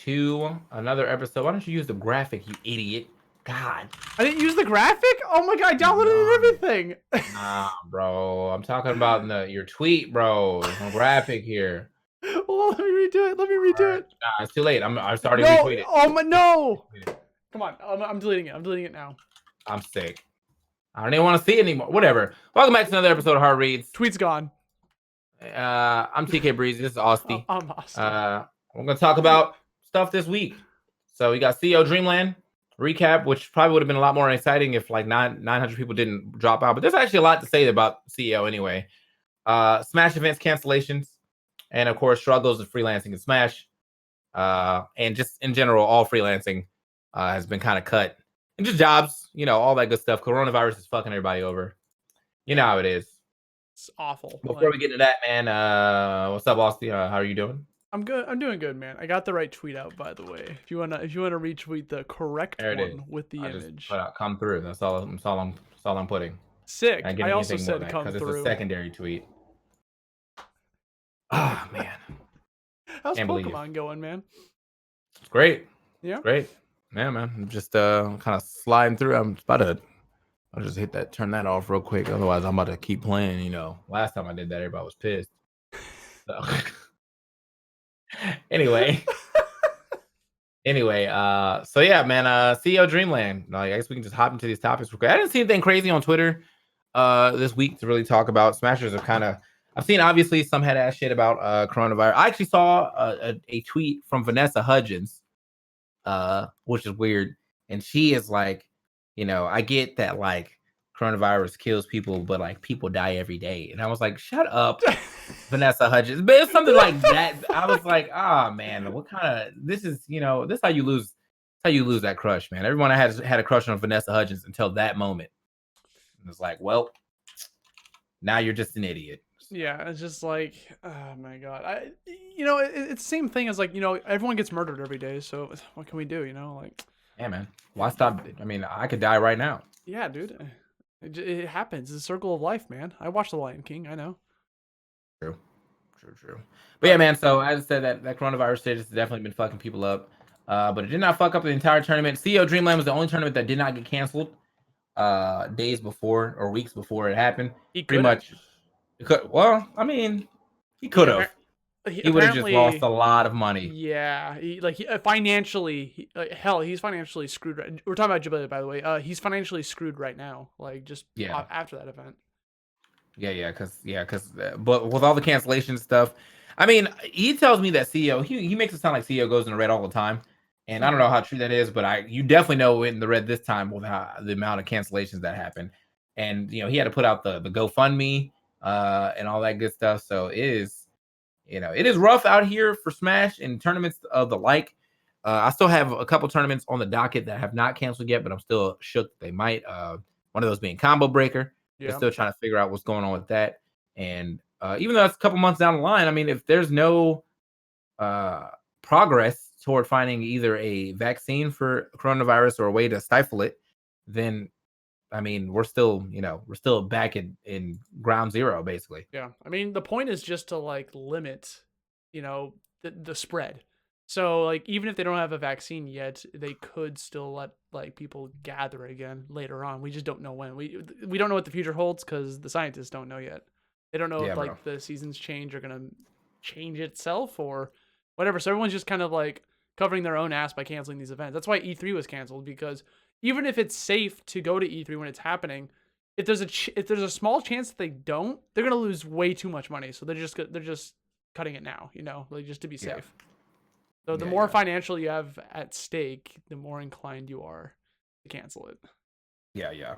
to another episode. Why don't you use the graphic, you idiot? God. I didn't use the graphic? Oh my god, I downloaded it and everything. Nah, bro. I'm talking about your tweet, bro. There's no graphic here. Well, let me redo it. Let me redo it. Nah, it's too late. I'm starting No, to retweet it. oh my, no. Come on, I'm deleting it. I'm deleting it now. I'm sick. I don't even want to see it anymore. Whatever. Welcome back to another episode of Hard Reads. Tweet's gone. I'm TKbreezy. This is Austy. I'm Austy. We're gonna talk about stuff this week. So we got CEO Dreamland recap, which probably would have been a lot more exciting if like 900 people didn't drop out. But there's actually a lot to say about CEO anyway. Smash events cancellations, and of course struggles of freelancing and Smash, and just in general all freelancing has been kind of cut, and just jobs, all that good stuff. Coronavirus is fucking everybody over. You know how it is. It's awful. Before we get to that, man, what's up, Austy? How are you doing? I'm good. I'm doing good, man. I got the right tweet out, by the way. If you wanna retweet the correct one with the image, just come through. That's all I'm putting. Sick. I also said come through. It's a secondary tweet. Oh man. How's Pokemon going, man? It's great. Yeah. Great. Yeah, man. I'm just kind of sliding through. I'll just turn that off real quick. Otherwise, I'm about to keep playing. Last time I did that, everybody was pissed. So anyway. So yeah, man. CEO Dreamland. I guess we can just hop into these topics real quick. I didn't see anything crazy on Twitter this week to really talk about. Smashers are kind of. I've seen obviously some head ass shit about coronavirus. I actually saw a tweet from Vanessa Hudgens, which is weird, and she is like, I get that like coronavirus kills people, but like people die every day, and I was like, shut up, Vanessa Hudgens. But it's something like that. I was like, man, what kind of this is? This is how you lose. That crush, man. Everyone had a crush on Vanessa Hudgens until that moment. And it's like, well, now you're just an idiot. Yeah, it's just like, oh my god. It's the same thing as like, everyone gets murdered every day, so what can we do, like. Yeah, man. Why stop? I mean, I could die right now. Yeah, dude. It happens. It's a circle of life, man. I watched The Lion King. I know. True. But yeah, man. So as I said, that coronavirus shit has definitely been fucking people up. But it did not fuck up the entire tournament. CEO Dreamland was the only tournament that did not get canceled. Days before or weeks before it happened. Pretty much. Well, I mean, he could have. He would have just lost a lot of money. Yeah, financially, he's financially screwed. We're talking about Jubilee, by the way. He's financially screwed right now. Like just after that event. But with all the cancellation stuff, I mean, he tells me that CEO he makes it sound like CEO goes in the red all the time, and I don't know how true that is, but you definitely know in the red this time with the amount of cancellations that happened, and he had to put out the GoFundMe and all that good stuff. So it is rough out here for Smash and tournaments of the like. I still have a couple tournaments on the docket that have not canceled yet, but I'm still shook that they might. One of those being Combo Breaker. Yeah. We're still trying to figure out what's going on with that. And even though that's a couple months down the line, I mean, if there's no progress toward finding either a vaccine for coronavirus or a way to stifle it, then I mean, we're still back in ground zero, basically. Yeah. I mean, the point is just to like limit, the spread. So like, even if they don't have a vaccine yet, they could still let like people gather again later on. We just don't know when. We don't know what the future holds because the scientists don't know yet. They don't know if like the seasons change are going to change itself or whatever. So everyone's just kind of like covering their own ass by canceling these events. That's why E3 was canceled, because even if it's safe to go to E3 when it's happening, if there's a small chance that they don't, they're gonna lose way too much money. So they're just cutting it now, like just to be safe. So the more financial you have at stake, the more inclined you are to cancel it. Yeah.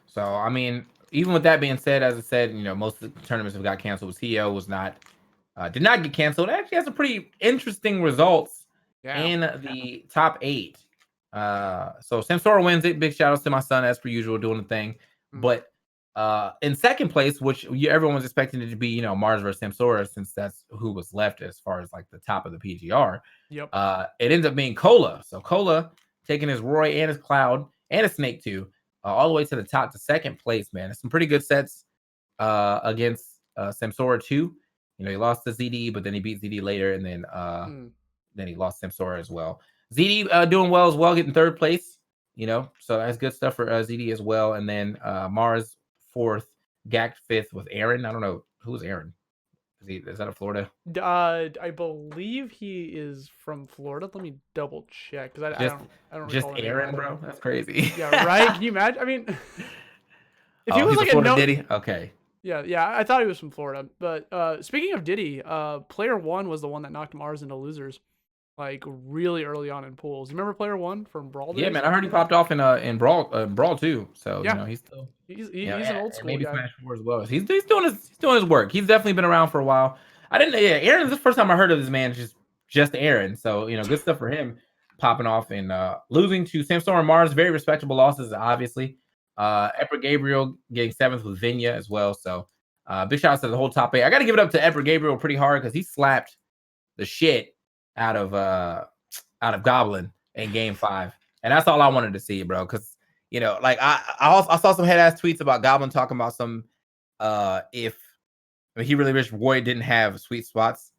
So I mean, even with that being said, as I said, most of the tournaments have got canceled. CEO did not get canceled. It actually has some pretty interesting results in the top 8. So Samsora wins it. Big shout outs to my son, as per usual, doing the thing. But in second place, which everyone was expecting it to be, Mars versus Samsora, since that's who was left as far as like the top of the PGR. Yep. It ends up being Cola. So Cola taking his Roy and his Cloud and his Snake 2 all the way to the top to second place, man. It's some pretty good sets against Samsora 2. He lost to ZD, but then he beat ZD later, and then then he lost Samsora as well. ZD doing well as well, getting third place. So that's good stuff for ZD as well. And then Mars fourth, Gak fifth with Aaron. I don't know who's Aaron. Is that a Florida? I believe he is from Florida. Let me double check because I don't just recall Aaron, bro. That's crazy. Yeah, right. Can you imagine? I mean, if he was like a Florida Diddy, okay. Yeah. I thought he was from Florida. But speaking of Diddy, player one was the one that knocked Mars into losers, like really early on in pools. You remember player one from Brawl? Yeah, man. I heard he popped off in Brawl too. So he's still he's an old school maybe guy. Smash 4 as well. He's doing his work. He's definitely been around for a while. Aaron's the first time I heard of this man. Just Aaron. So good stuff for him popping off and losing to Samsora and Mars. Very respectable losses, obviously. Epper Gabriel getting 7th with Vinya as well. So big shout out to the whole top 8. I got to give it up to Epper Gabriel pretty hard because he slapped the shit out of Goblin in game 5, and that's all I wanted to see, bro. Because like I saw some head ass tweets about Goblin talking about some he really wished Roy didn't have sweet spots,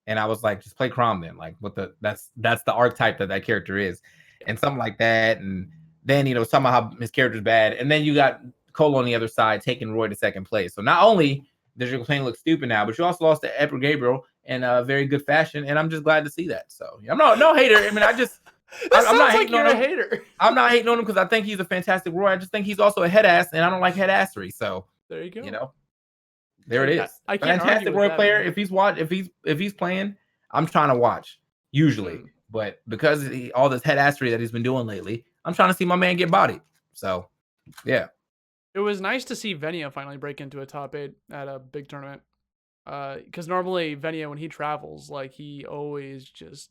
and I was like, just play Chrom then. Like that's the archetype that character is, and something like that. And then somehow his character's bad, and then you got Cole on the other side taking Roy to second place. So not only does your plane look stupid now, but you also lost to Epper Gabriel in a very good fashion, and I'm just glad to see that. So I'm no hater. I mean, I'm not hating on him. Hater. I'm not hating on him because I think he's a fantastic Roy. I just think he's also a head ass, and I don't like head assery. So there you go. There it is. I can't fantastic Roy player. Man. If he's playing, I'm trying to watch usually, but because all this head assery that he's been doing lately, I'm trying to see my man get bodied. So yeah. It was nice to see Venia finally break into a top 8 at a big tournament. Because normally Venia, when he travels, like he always just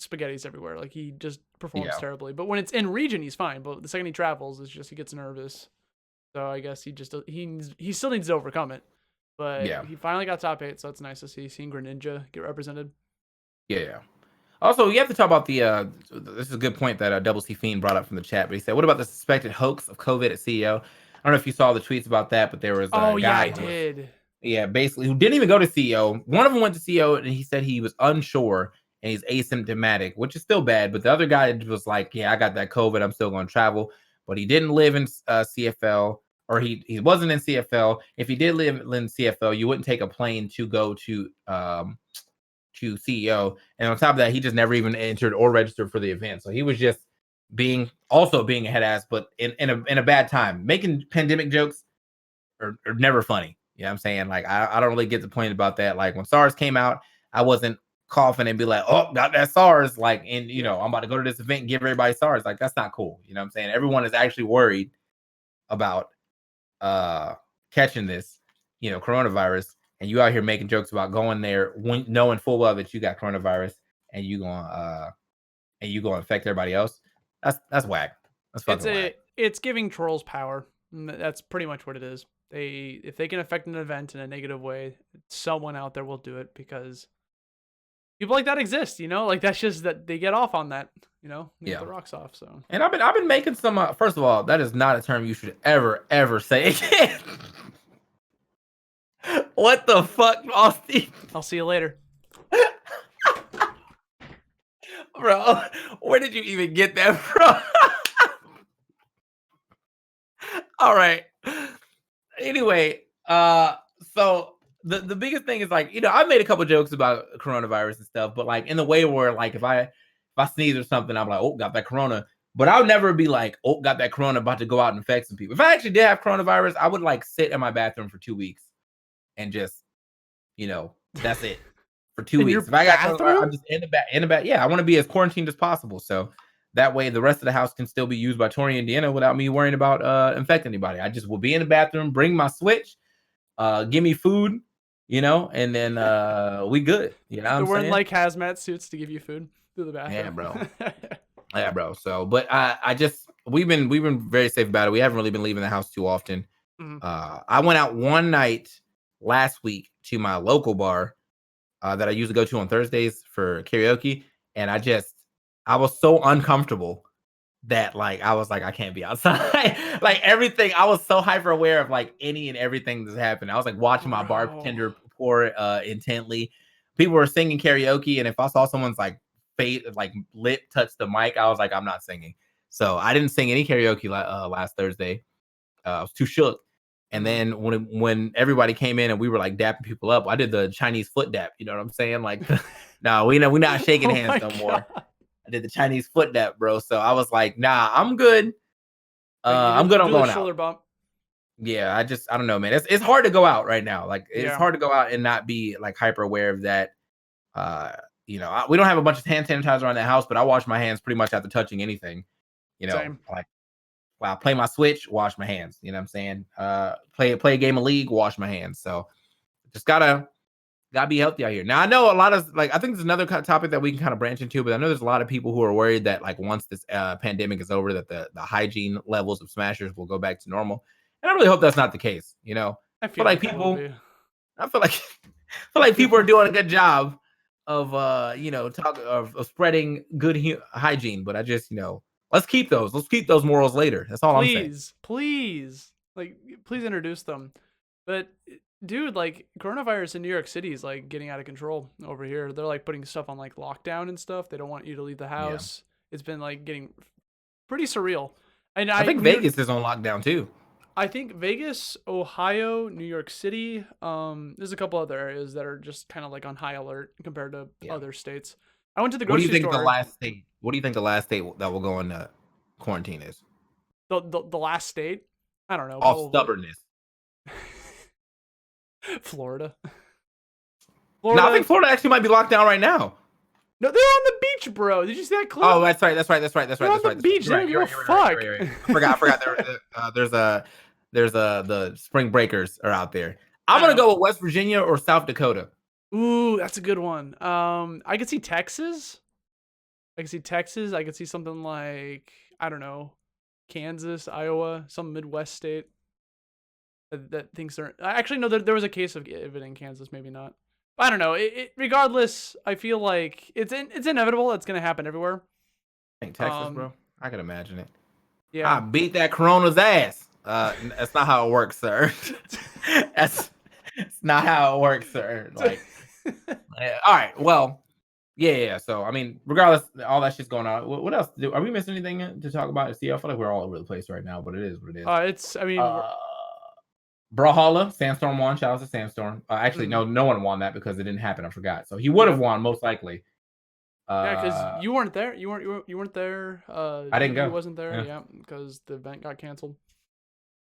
spaghettis everywhere. Like he just performs terribly. But when it's in region, he's fine. But the second he travels, it's just he gets nervous. So I guess he still needs to overcome it. But he finally got top 8, so it's nice to see Greninja get represented. Yeah. Also, you have to talk about the. This is a good point that Double C Fiend brought up from the chat. But he said, "What about the suspected hoax of COVID at CEO?" I don't know if you saw the tweets about that, but there was a guy. Yeah, I did. Yeah, basically, who didn't even go to CEO. One of them went to CEO, and he said he was unsure and he's asymptomatic, which is still bad. But the other guy was like, "Yeah, I got that COVID. I'm still going to travel." But he didn't live in CFL, or he wasn't in CFL. If he did live in CFL, you wouldn't take a plane to go to CEO. And on top of that, he just never even entered or registered for the event. So he was just being a head ass, but in a bad time. Making pandemic jokes are never funny. You know what I'm saying? Like, I don't really get the point about that. Like, when SARS came out, I wasn't coughing and be like, oh, got that SARS. Like, and, I'm about to go to this event and give everybody SARS. Like, that's not cool. You know what I'm saying? Everyone is actually worried about catching this, coronavirus. And you out here making jokes about going there knowing full well that you got coronavirus and you gonna infect everybody else. That's whack. That's fucking whack. It's giving trolls power. That's pretty much what it is. If they can affect an event in a negative way, someone out there will do it because people like that exist. Like that's just that they get off on that. They get the rocks off. So. And I've been making some. First of all, that is not a term you should ever say again. What the fuck, Austy? I'll see you later. Bro, where did you even get that from? All right. Anyway, so the biggest thing is like, I've made a couple jokes about coronavirus and stuff, but like in the way where like if I sneeze or something, I'm like, oh, got that corona. But I would never be like, oh, got that corona, about to go out and infect some people. If I actually did have coronavirus, I would like sit in my bathroom for 2 weeks and just, that's it for 2 weeks. If I got coronavirus, I'm just in the bath. Yeah, I want to be as quarantined as possible. So that way the rest of the house can still be used by Tori and Deanna without me worrying about infecting anybody. I just will be in the bathroom, bring my Switch, give me food, and then we good. They're wearing like hazmat suits to give you food through the bathroom. Yeah, bro. Yeah, bro. So, but we've been very safe about it. We haven't really been leaving the house too often. Mm-hmm. I went out one night last week to my local bar that I usually go to on Thursdays for karaoke, and I was so uncomfortable that like I was like, I can't be outside. Like everything, I was so hyper aware of like any and everything that's happened. I was like watching my bartender pour intently. People were singing karaoke, and if I saw someone's like face, like lip touched the mic, I was like, I'm not singing. So I didn't sing any karaoke last Thursday. I was too shook. And then when everybody came in and we were like dapping people up, I did the Chinese foot dap. You know what I'm saying? Like, no, we're not shaking hands no more. I did the Chinese foot dap, bro. So I was like, nah, I'm good. I'm good on going out. Shoulder bump. Yeah, I don't know, man. It's hard to go out right now. Like, it's hard to go out and not be like hyper aware of that. We don't have a bunch of hand sanitizer around the house, but I wash my hands pretty much after touching anything. Same. Like, I play my Switch, wash my hands. You know what I'm saying? Play a game of League, wash my hands. So just gotta be healthy out here. Now I know a lot of I think there's another topic that we can kind of branch into, but I know there's a lot of people who are worried that like once this pandemic is over, that the hygiene levels of Smashers will go back to normal. And I really hope that's not the case. I feel like people people are doing a good job of of spreading good hygiene, but I just let's keep those morals later. That's all I'm saying. Please introduce them. But dude, like coronavirus in New York City is like getting out of control over here. They're like putting stuff on like lockdown and stuff. They don't want you to leave the house. Yeah. It's been like getting pretty surreal. And I think Vegas is on lockdown too. I think Vegas, Ohio, New York City. There's a couple other areas that are just kind of like on high alert compared to other states. I went to the grocery store. What do you think the last state that will go into quarantine is? The last state? I don't know. All stubbornness. Florida. No, I think Florida actually might be locked down right now. No, they're on the beach, bro. Did you see that clip? Oh, that's right. They're on the beach. They don't give a fuck. Right. I forgot. There's the spring breakers are out there. I'm gonna go with West Virginia or South Dakota. Ooh, that's a good one. I could see Texas. I could see something like, I don't know, Kansas, Iowa, some Midwest state that thinks they're actually no. There was a case of it in Kansas, maybe not. I don't know. Regardless, I feel like it's inevitable. It's gonna happen everywhere. I think Texas, bro. I can imagine it. Yeah, I beat that Corona's ass. That's not how it works, sir. That's not how it works, sir. Like, all right. Well, yeah. So, I mean, regardless, all that shit's going on. What else? Are we missing anything to talk about? See, I feel like we're all over the place right now, but it is what it is. Brawlhalla, Sandstorm won. Shout out to Sandstorm. Actually, no one won that because it didn't happen. I forgot. So he would have won most likely. Yeah, because you weren't there. You weren't there. I didn't go. You wasn't there. Yeah, because the event got canceled.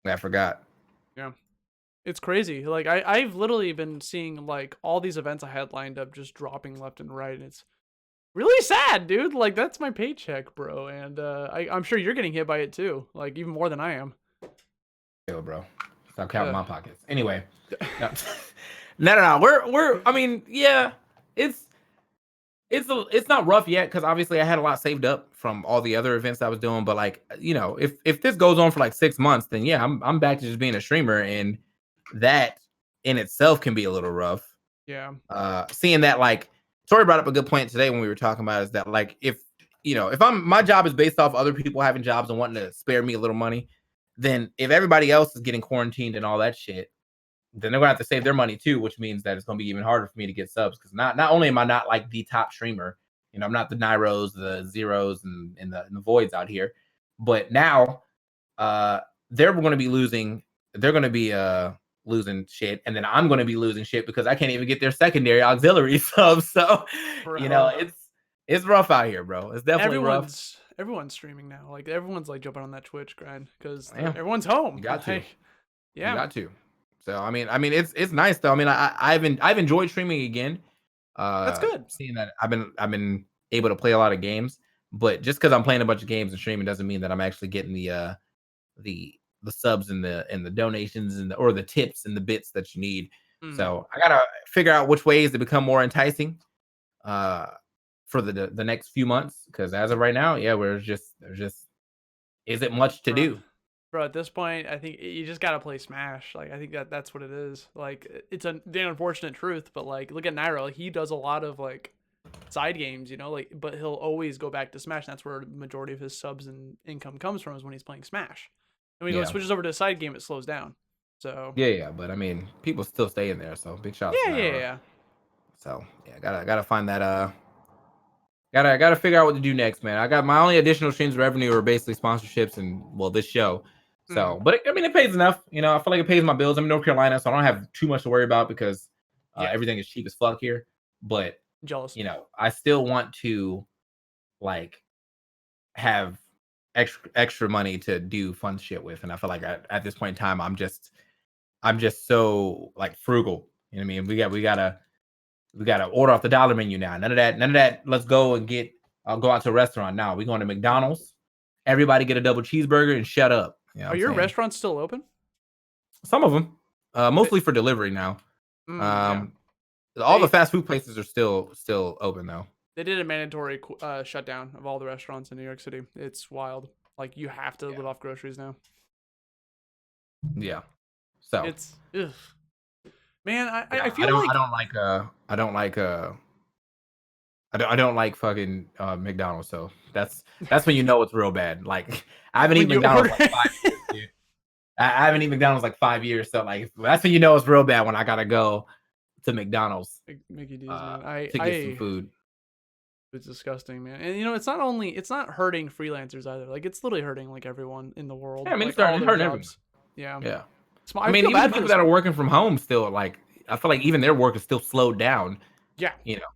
Yeah, I forgot. Yeah, it's crazy. Like I've literally been seeing like all these events I had lined up just dropping left and right. And it's really sad, dude. Like that's my paycheck, bro. And I'm sure you're getting hit by it too. Like even more than I am. Yo, bro. Stop counting my pockets. Anyway, no. We're. I mean, yeah, it's not rough yet because obviously I had a lot saved up from all the other events I was doing. But like, if this goes on for like 6 months, then yeah, I'm back to just being a streamer, and that in itself can be a little rough. Yeah. Seeing that, like, Tori brought up a good point today when we were talking about is that like if my job is based off other people having jobs and wanting to spare me a little money. Then if everybody else is getting quarantined and all that shit, then they're gonna have to save their money too, which means that it's gonna be even harder for me to get subs because not only am I not like the top streamer, I'm not the Nairos, the Zeros, and the Voids out here, but now they're gonna be losing. They're gonna be losing shit, and then I'm gonna be losing shit because I can't even get their secondary auxiliary subs. So it's rough out here, bro. It's definitely rough. Everyone's streaming now. Like everyone's like jumping on that Twitch grind because everyone's home. You got to. Yeah, you got to. So I mean, it's nice though. I mean, I've enjoyed streaming again. That's good. Seeing that I've been able to play a lot of games, but just because I'm playing a bunch of games and streaming doesn't mean that I'm actually getting the subs and the donations or the tips and the bits that you need. So I gotta figure out which ways to become more enticing. For the next few months, because as of right now, there's just isn't much to do. Bro, at this point, I think you just gotta play Smash. Like I think that's what it is. Like it's the unfortunate truth, but like look at Nairo. He does a lot of like side games, but he'll always go back to Smash. And that's where the majority of his subs and income comes from is when he's playing Smash. And when he switches over to a side game, it slows down. So yeah, but I mean, people still stay in there. So big shout out. Yeah. So yeah, gotta find that Gotta figure out what to do next, man. I got my only additional streams of revenue are basically sponsorships and this show. So, but it pays enough. You know, I feel like it pays my bills. I'm in North Carolina, so I don't have too much to worry about because everything is cheap as fuck here. But jealous. You know, I still want to like have extra money to do fun shit with, and I feel like at this point in time, I'm just so like frugal. You know what I mean? We gotta order off the dollar menu now. None of that. Let's go and go out to a restaurant now. We're going to McDonald's. Everybody get a double cheeseburger and shut up. You know Are your restaurants still open? Some of them, mostly for delivery now. All the fast food places are still open though. They did a mandatory shutdown of all the restaurants in New York City. It's wild. Like you have to live off groceries now. Yeah. So it's man, I feel like I don't like fucking McDonald's. So that's when you know it's real bad. Like I haven't eaten McDonald's like 5 years, dude. I haven't eaten McDonald's like 5 years. So like that's when you know it's real bad when I gotta go to McDonald's. Mickey D's, man. To get some food. It's disgusting, man. And you know, it's not hurting freelancers either. Like it's literally hurting like everyone in the world. Yeah, I mean, like, it's hurting everyone. Yeah. Yeah. I mean, even people that are working from home still, like, I feel like even their work is still slowed down. Yeah. You know,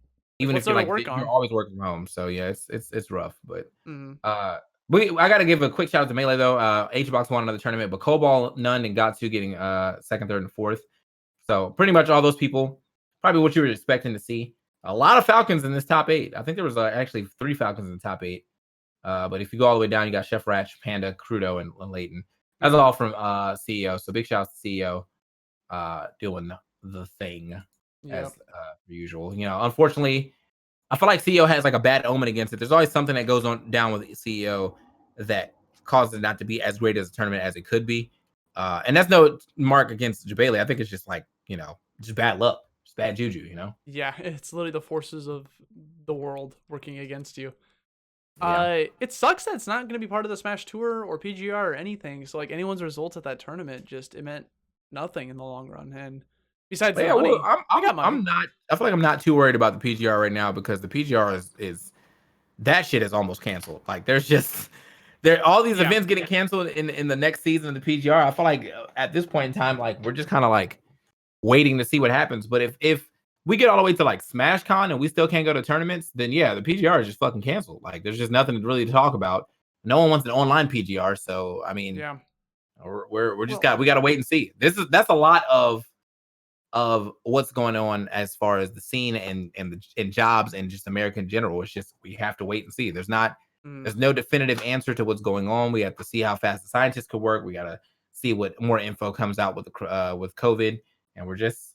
even if you're like you're always working from home. So yeah, it's rough. But I gotta give a quick shout out to Melee though. HBox won another tournament, but Cobalt, None, and Got2 getting second, third, and fourth. So pretty much all those people, probably what you were expecting to see. A lot of Falcons in this top 8. I think there was actually 3 Falcons in the top 8. But if you go all the way down, you got Chef Ratch, Panda, Crudo, and Leighton. That's all from CEO. So big shout out to CEO doing the thing as per usual. You know, unfortunately, I feel like CEO has like a bad omen against it. There's always something that goes on down with CEO that causes it not to be as great as a tournament as it could be. And that's no mark against Jabali. I think it's just like, you know, just bad luck. Just bad juju, you know? Yeah, it's literally the forces of the world working against you. Yeah. It sucks that it's not going to be part of the Smash Tour or PGR or anything. So like anyone's results at that tournament it meant nothing in the long run. And besides the money, I'm not. I feel like I'm not too worried about the PGR right now because the PGR is that shit is almost canceled. Like there's all these events getting canceled in the next season of the PGR. I feel like at this point in time, like we're just kind of like waiting to see what happens. But if we get all the way to like Smash Con and we still can't go to tournaments, then yeah, the PGR is just fucking canceled. Like there's just nothing really to talk about. No one wants an online PGR, so I mean, we gotta wait and see. That's a lot of what's going on as far as the scene and jobs and just America in general. It's just we have to wait and see. There's no definitive answer to what's going on. We have to see how fast the scientists could work. We gotta see what more info comes out with COVID, and we're just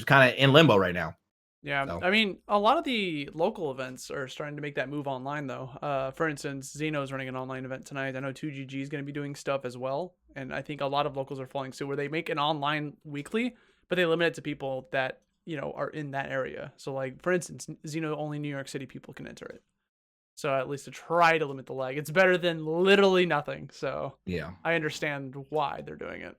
kind of in limbo right now. Yeah, so. I mean, a lot of the local events are starting to make that move online, though. For instance, Xeno's running an online event tonight. I know 2GG is going to be doing stuff as well, and I think a lot of locals are following suit where they make an online weekly, but they limit it to people that are in that area. So, like for instance, Xeno only New York City people can enter it. So at least to try to limit the lag, it's better than literally nothing. So yeah, I understand why they're doing it.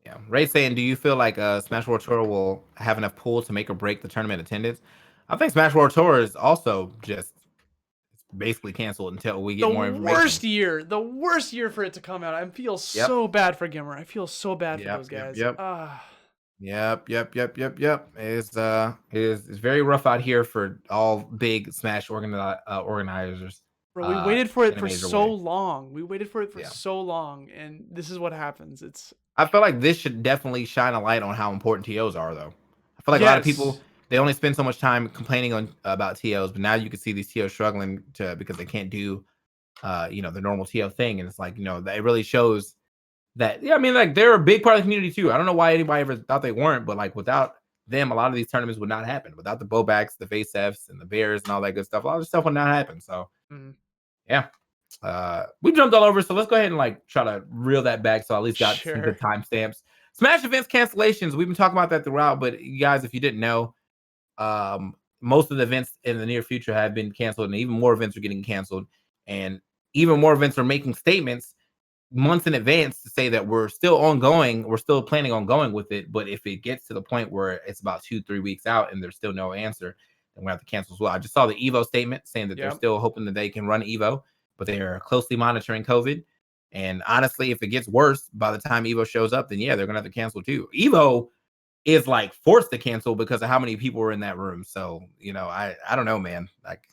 Yeah, Ray saying, do you feel like Smash World Tour will have enough pull to make or break the tournament attendance? I think Smash World Tour is also just basically canceled until we get more information. The worst year for it to come out. I feel so bad for Gimmer. I feel so bad for those guys. Yep. It's very rough out here for all big Smash organizers. Bro, we waited for it for so long. So long, and this is what happens. I feel like this should definitely shine a light on how important TOs are, though. I feel like a lot of people, they only spend so much time complaining about TOs, but now you can see these TOs struggling because they can't do, the normal TO thing, and it's like, that really shows that. Yeah, I mean, like they're a big part of the community too. I don't know why anybody ever thought they weren't, but like without them, a lot of these tournaments would not happen. Without the Bobacks, the Face Fs, and the Bears, and all that good stuff, a lot of stuff would not happen. So, yeah. We jumped all over, so let's go ahead and like try to reel that back so I at least got some good timestamps. Smash events cancellations, we've been talking about that throughout, but you guys, if you didn't know, most of the events in the near future have been canceled, and even more events are getting canceled, and even more events are making statements months in advance to say that we're still planning on going with it, but if it gets to the point where it's about 2-3 weeks out and there's still no answer, we're gonna have to cancel as well. I just saw the Evo statement saying that they're still hoping that they can run Evo, but they are closely monitoring COVID. And honestly, if it gets worse by the time Evo shows up, then yeah, they're gonna have to cancel too. Evo is like forced to cancel because of how many people were in that room. So, you know, I don't know, man. Like,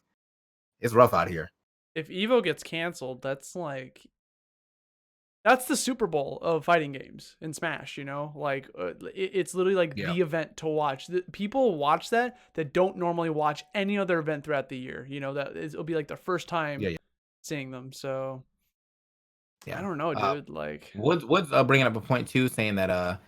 it's rough out here. If Evo gets canceled, that's the Super Bowl of fighting games in Smash, you know? Like, it's literally like the event to watch. People watch that don't normally watch any other event throughout the year. You know, it'll be like the first time seeing them. So, I don't know, dude. Like, Woods bringing up a point too, saying that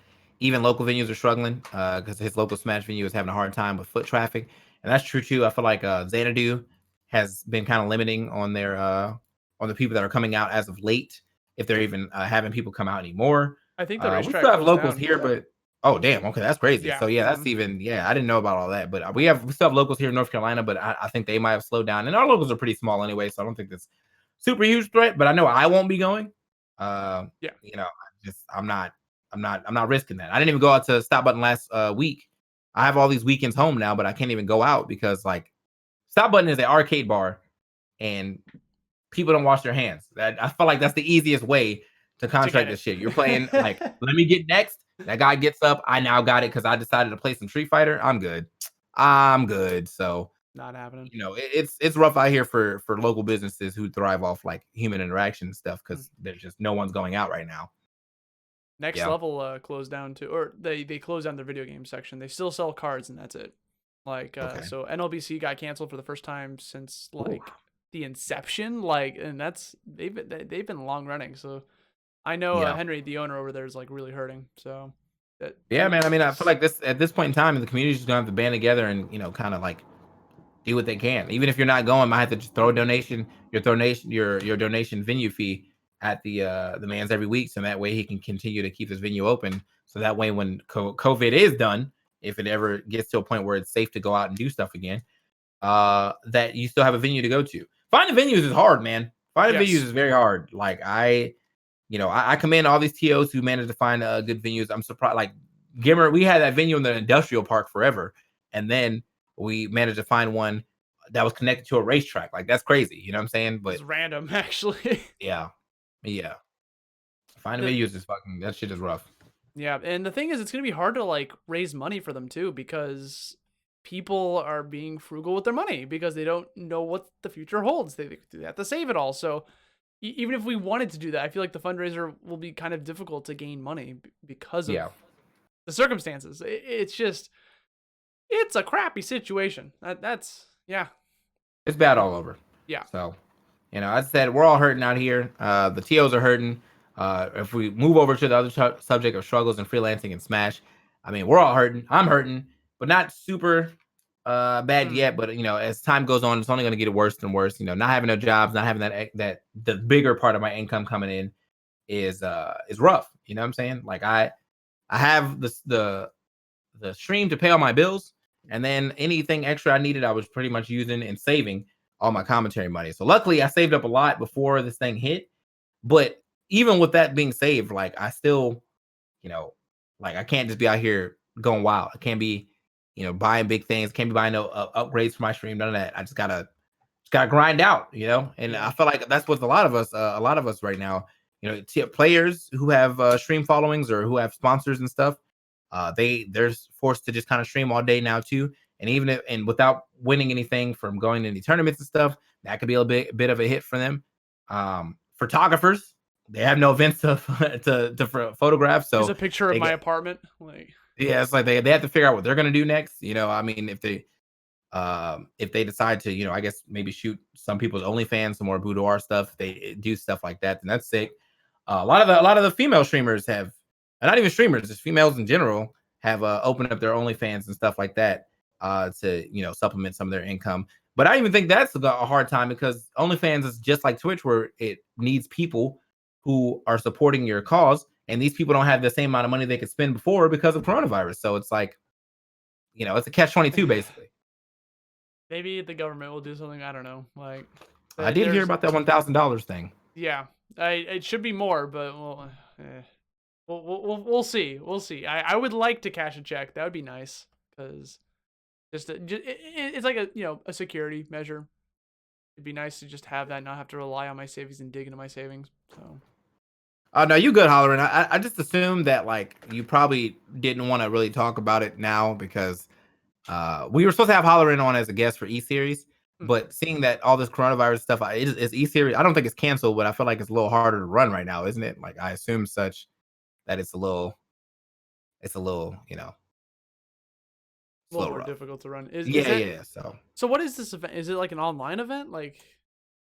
even local venues are struggling because his local Smash venue is having a hard time with foot traffic, and that's true too. I feel like Xanadu has been kind of limiting on their on the people that are coming out as of late, if they're even having people come out anymore. I think the racetrack we still have locals down. here, but oh damn, okay, that's crazy. So yeah, that's even I didn't know about all that, but we still have locals here in North Carolina, but I think they might have slowed down, and our locals are pretty small anyway, so I don't think that's super huge threat. But I know I won't be going. You know, I'm not risking that. I didn't even go out to Stop Button last week. I have all these weekends home now, but I can't even go out because like Stop Button is an arcade bar and people don't wash their hands. I feel like that's the easiest way to contract this shit. You're playing like, let me get next. That guy gets up. I now got it because I decided to play some Street Fighter. I'm good. So not happening. You know, it's rough out here for local businesses who thrive off like human interaction and stuff because there's just no one's going out right now. Next Level closed down too, or they closed down their video game section. They still sell cards and that's it. Like so NLBC got canceled for the first time since like the inception. Like, and that's they've been long running. So I know Henry, the owner over there, is like really hurting. So man. I mean, I feel like at this point in time, the community's gonna have to band together and kind of like do what they can. Even if you're not going, might have to just throw a donation, your donation venue fee at the man's every week, so that way he can continue to keep this venue open. So that way, when COVID is done, if it ever gets to a point where it's safe to go out and do stuff again, that you still have a venue to go to. Finding venues is hard, man. Finding venues is very hard. Like I commend all these TOs who managed to find good venues. I'm surprised. Like Gimmer, we had that venue in the industrial park forever, and then we managed to find one that was connected to a racetrack. Like that's crazy. You know what I'm saying? But it's random, actually. yeah. Finding venues is that shit is rough. Yeah, and the thing is, it's gonna be hard to like raise money for them too because people are being frugal with their money because they don't know what the future holds. They have to save it all. So even if we wanted to do that, I feel like the fundraiser will be kind of difficult to gain money because of the circumstances. It's a crappy situation. That's it's bad all over. Yeah. So, as I said, we're all hurting out here. The TOs are hurting. If we move over to the other subject of struggles and freelancing and Smash, I mean, we're all hurting. I'm hurting, but not super bad yet. But as time goes on, it's only going to get worse and worse. Not having no jobs, not having that the bigger part of my income coming in is rough. You know what I'm saying? Like I have the stream to pay all my bills, and then anything extra I needed, I was pretty much using and saving all my commentary money. So luckily, I saved up a lot before this thing hit. But even with that being saved, like I still, like I can't just be out here going wild. I can't be, buying big things. Can't be buying no upgrades for my stream. None of that. I just gotta grind out, And I feel like that's what a lot of us right now, players who have stream followings or who have sponsors and stuff. They're forced to just kind of stream all day now too, and even and without winning anything from going to any tournaments and stuff, that could be a bit of a hit for them. Photographers, they have no events to photograph. So there's a picture of my apartment. Like it's like they have to figure out what they're gonna do next. I mean, if they decide to, I guess maybe shoot some people's OnlyFans, some more boudoir stuff, they do stuff like that, then that's sick. A lot of the female streamers have. And not even streamers, just females in general have opened up their OnlyFans and stuff like that to supplement some of their income. But I even think that's a hard time because OnlyFans is just like Twitch, where it needs people who are supporting your cause, and these people don't have the same amount of money they could spend before because of coronavirus. So it's like, it's a catch-22 basically. Maybe the government will do something. I don't know. Like I did hear about that $1,000 thing. Yeah, it should be more, but We'll see. We'll see. I would like to cash a check. That would be nice because It's like a security measure. It'd be nice to just have that, not have to rely on my savings and dig into my savings. So. Oh no, you good, Hollerin. I just assumed that like you probably didn't want to really talk about it now because we were supposed to have Hollerin on as a guest for E-Series, but seeing that all this coronavirus stuff is E-Series, I don't think it's canceled, but I feel like it's a little harder to run right now, isn't it? Like I assume such that it's a little, you know, a little more difficult to run. Yeah. So what is this event? Is it like an online event? Like,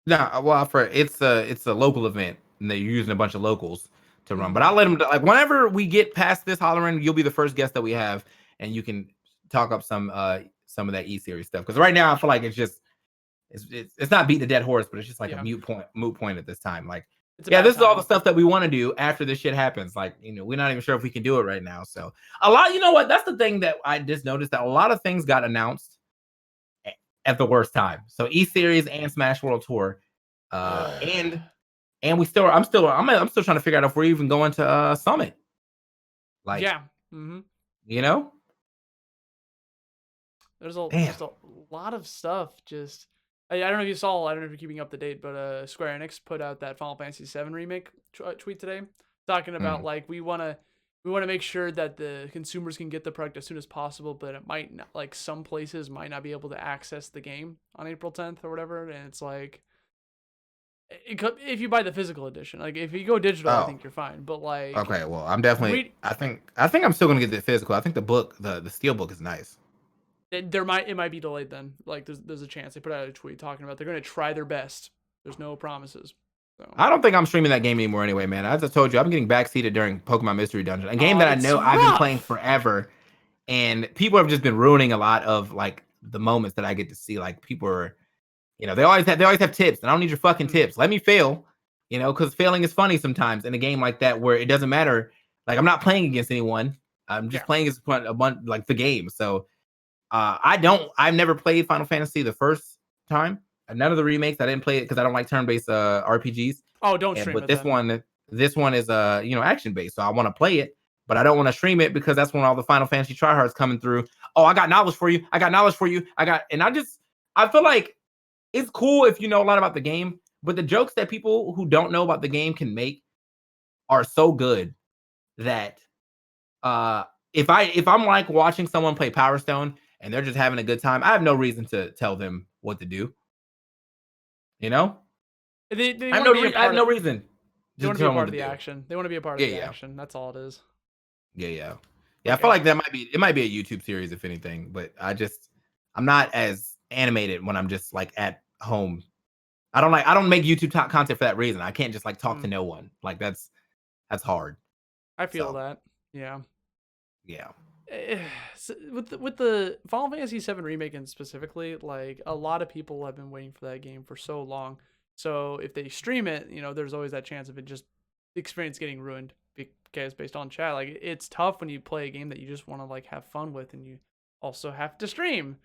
no, well, it's a local event, and they're using a bunch of locals to run. But I'll let them like whenever we get past this Hollerin, you'll be the first guest that we have, and you can talk up some of that E-Series stuff. Because right now I feel like it's not beating a dead horse, but it's just like a moot point at this time. Like, this is all the stuff that we want to do after this shit happens. Like, we're not even sure if we can do it right now. So a lot, that's the thing that I just noticed, that a lot of things got announced at the worst time. So E-Series and Smash World Tour, and I'm still trying to figure out if we're even going to Summit. Like, there's just a lot of stuff. Just I don't know if you saw. I don't know if you're keeping up to date, but Square Enix put out that Final Fantasy VII remake tweet today, talking about like we want to make sure that the consumers can get the product as soon as possible, but it might not, like some places might not be able to access the game on April 10th or whatever, and it's like if you buy the physical edition, like if you go digital, I think you're fine. But like, okay, well, I'm definitely. I think I'm still gonna get the physical. I think the book, the steel book, is nice. It might be delayed then. Like there's a chance. They put out a tweet talking about they're gonna try their best. There's no promises. So. I don't think I'm streaming that game anymore anyway, man. As I told you, I'm getting backseated during Pokemon Mystery Dungeon, a game that I know I've been playing forever, and people have just been ruining a lot of like the moments that I get to see. Like people are, they always have tips, and I don't need your fucking tips. Let me fail, because failing is funny sometimes in a game like that where it doesn't matter. Like I'm not playing against anyone. I'm just playing as a bunch like the game. So. I've never played Final Fantasy the first time. None of the remakes. I didn't play it because I don't like turn-based RPGs. Oh, don't stream but it. This one is action-based, so I want to play it, but I don't want to stream it because that's when all the Final Fantasy tryhards coming through. Oh, I got knowledge for you. I feel like it's cool if you know a lot about the game, but the jokes that people who don't know about the game can make are so good that if I'm like watching someone play Power Stone and they're just having a good time, I have no reason to tell them what to do. They have no reason. They want to be a part of the action. They want to be a part of the action. That's all it is. Yeah. I feel like it might be a YouTube series if anything, but I'm not as animated when I'm just like at home. I don't make YouTube content for that reason. I can't just like talk to no one. Like that's hard. I feel that. Yeah. So, with the Final Fantasy VII remake and specifically, like a lot of people have been waiting for that game for so long. So if they stream it, there's always that chance of it just the experience getting ruined because based on chat, like it's tough when you play a game that you just want to like have fun with and you also have to stream.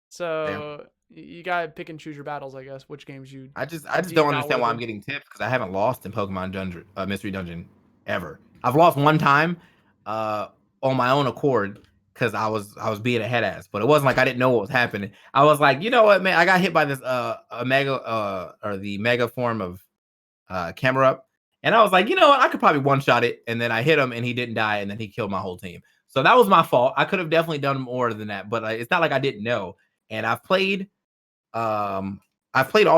So you gotta pick and choose your battles, I guess. Which games you? I just don't understand why I'm getting tips because I haven't lost in Pokemon Mystery Dungeon ever. I've lost one time. On my own accord because I was being a head ass, but it wasn't like I didn't know what was happening. I was like, you know what, man, I got hit by this the mega form of Camerupt, and I was like, you know what, I could probably one shot it, and then I hit him and he didn't die, and then he killed my whole team. So that was my fault. I could have definitely done more than that, but it's not like I didn't know. And I've played all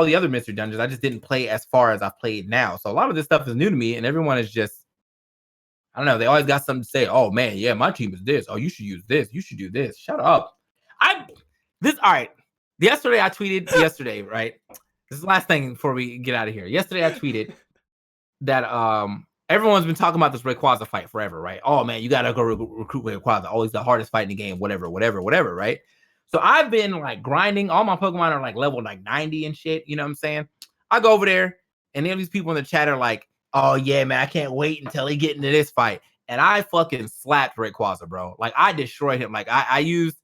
the other mystery dungeons. I just didn't play as far as I've played now. So a lot of this stuff is new to me, and everyone is just, I don't know. They always got something to say. Oh man, yeah, my team is this. Oh, you should use this. You should do this. Shut up. All right. Yesterday I tweeted. Right. This is the last thing before we get out of here. Yesterday I tweeted that everyone's been talking about this Rayquaza fight forever, right? Oh man, you gotta go recruit Rayquaza. Always the hardest fight in the game. Whatever, right? So I've been like grinding. All my Pokemon are like level like 90 and shit. You know what I'm saying? I go over there, and then these people in the chat are like, oh yeah, man, I can't wait until he get into this fight. And I fucking slapped Rayquaza, bro. Like I destroyed him. Like I used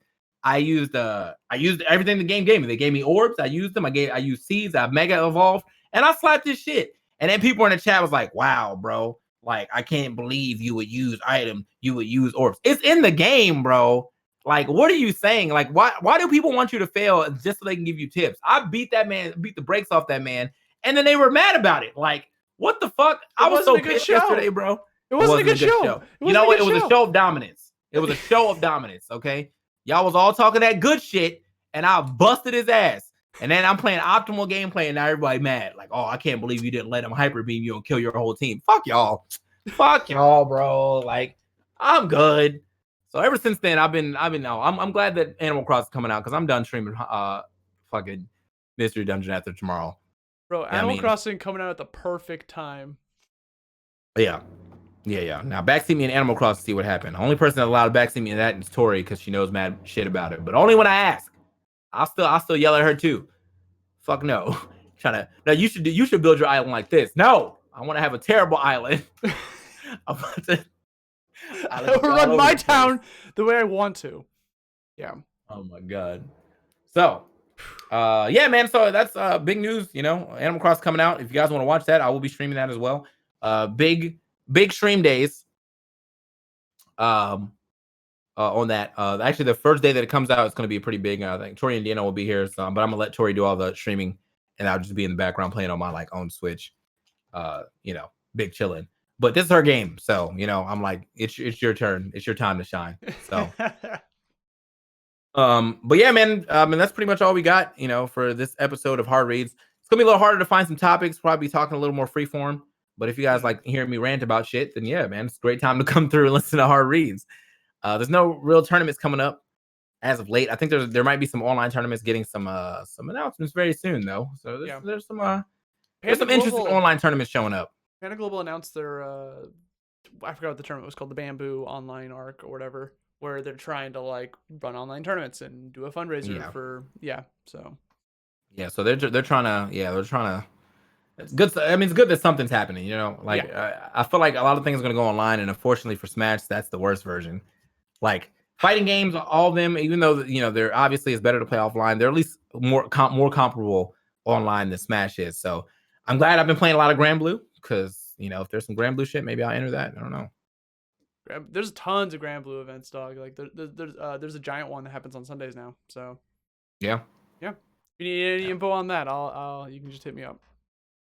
everything the game gave me. They gave me orbs. I used them. I used seeds. I mega evolved, and I slapped this shit. And then people in the chat was like, wow, bro. Like I can't believe you would use item. You would use orbs. It's in the game, bro. Like, what are you saying? Like, why do people want you to fail just so they can give you tips? I beat the brakes off that man, and then they were mad about it. Like, what the fuck? I was so pissed yesterday, bro. It wasn't a good show. You know what? It was a show of dominance. It was a show of dominance, okay? Y'all was all talking that good shit, and I busted his ass. And then I'm playing optimal gameplay, and now everybody mad. Like, oh, I can't believe you didn't let him hyper beam you and kill your whole team. Fuck y'all. Fuck y'all, bro. Like, I'm good. So ever since then, I'm glad that Animal Crossing is coming out because I'm done streaming fucking Mystery Dungeon after tomorrow. Bro, Animal Crossing coming out at the perfect time. Yeah. Now backseat me in Animal Crossing, see what happened. The only person that allowed to backseat me in that is Tori because she knows mad shit about it. But only when I ask. I'll still yell at her too. Fuck no. No, you should build your island like this. No, I want to have a terrible island. I want to run my town the way I want to. Yeah. Oh my god. So, yeah, man. So that's big news. You know, Animal Crossing coming out. If you guys want to watch that, I will be streaming that as well. Big stream days. On that. Actually, the first day that it comes out, it's going to be pretty big. I think Tori and Deanna will be here, but I'm gonna let Tori do all the streaming, and I'll just be in the background playing on my like own Switch. Big chilling. But this is her game, so I'm like, it's your turn. It's your time to shine. So, but yeah, man. And that's pretty much all we got. For this episode of Hard Reads. It's gonna be a little harder to find some topics. Probably talking a little more freeform. But if you guys like hearing me rant about shit, then yeah, man, it's a great time to come through and listen to Hard Reads. There's no real tournaments coming up as of late. I think there might be some online tournaments getting some announcements very soon though. So there's some interesting online tournaments showing up. Panda Global announced their I forgot what the tournament was called, the Bamboo Online Arc or whatever, where they're trying to like run online tournaments and do a fundraiser for So they're trying to. It's good. I mean, it's good that something's happening. I feel like a lot of things are gonna go online, and unfortunately for Smash, that's the worst version. Like fighting games, all of them, even though they're obviously it's better to play offline, they're at least more comparable online than Smash is. So I'm glad I've been playing a lot of Grand Blue because if there's some Grand Blue shit, maybe I'll enter that. I don't know. There's tons of Grand Blue events, dog. Like there's a giant one that happens on Sundays now. So yeah. If you need any info on that, you can just hit me up.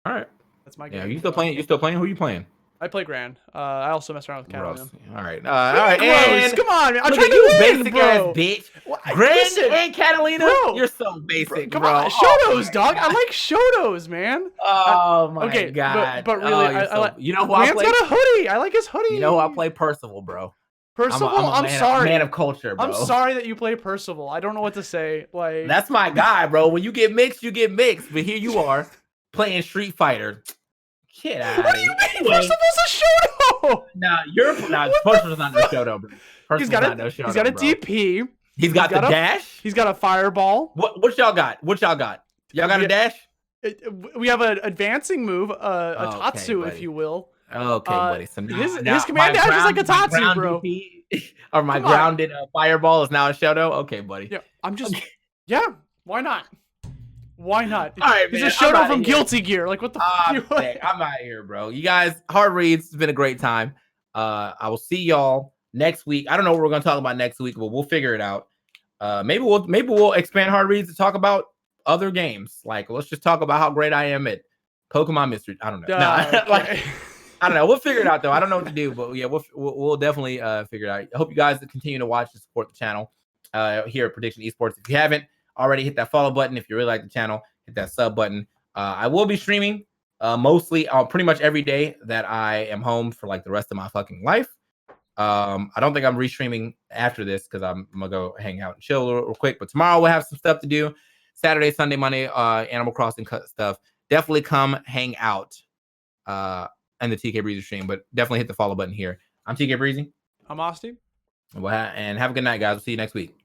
All right. That's my game. Yeah, you still playing? Who are you playing? I play Grand. I also mess around with Catalina. All right. All right. And come on, man. I'm trying to win, basic bro. Ass bitch. Grand and Catalina? Bro, you're so basic, bro. Come on. Shotos, dog. I like Shotos, man. Oh, my God. But really, I like... You know who Grand's got a hoodie. I like his hoodie. You know who I play? Percival, bro. Percival? I'm sorry. Man of culture, bro. I'm sorry that you play Percival. I don't know what to say. Like that's my guy, bro. When you get mixed, you get mixed. But here you are playing Street Fighter. Get out What do you mean? Percival's a Shoto! Percival's not no Shoto, bro. He's got a DP. He's got the dash. He's got a fireball. What y'all got? Y'all got a dash? We have an advancing move, a Tatsu, if you will. Okay, buddy. So his command dash is like a Tatsu, bro. Or my grounded fireball is now a Shoto. Okay, buddy. Yeah, I'm just. Yeah, why not? Why not? All right, he's a Shoto from Guilty Gear. Like, what the fuck? I'm out here, bro. You guys, Hard Reads. It's been a great time. I will see y'all next week. I don't know what we're gonna talk about next week, but we'll figure it out. Maybe we'll expand Hard Reads to talk about other games. Like, let's just talk about how great I am at Pokemon Mystery. I don't know. I don't know. We'll figure it out though. I don't know what to do, but yeah, we'll definitely figure it out. I hope you guys continue to watch and support the channel here at Prediction Esports. If you haven't already, hit that follow button. If you really like the channel, hit that sub button. I will be streaming mostly pretty much every day that I am home for like the rest of my fucking life. I don't think I'm restreaming after this because I'm gonna go hang out and chill real quick. But tomorrow we'll have some stuff to do. Saturday, Sunday, Monday, Animal Crossing stuff. Definitely come hang out in the TKbreezy stream, but definitely hit the follow button here. I'm TKbreezy. I'm Austy. And have a good night, guys. We'll see you next week.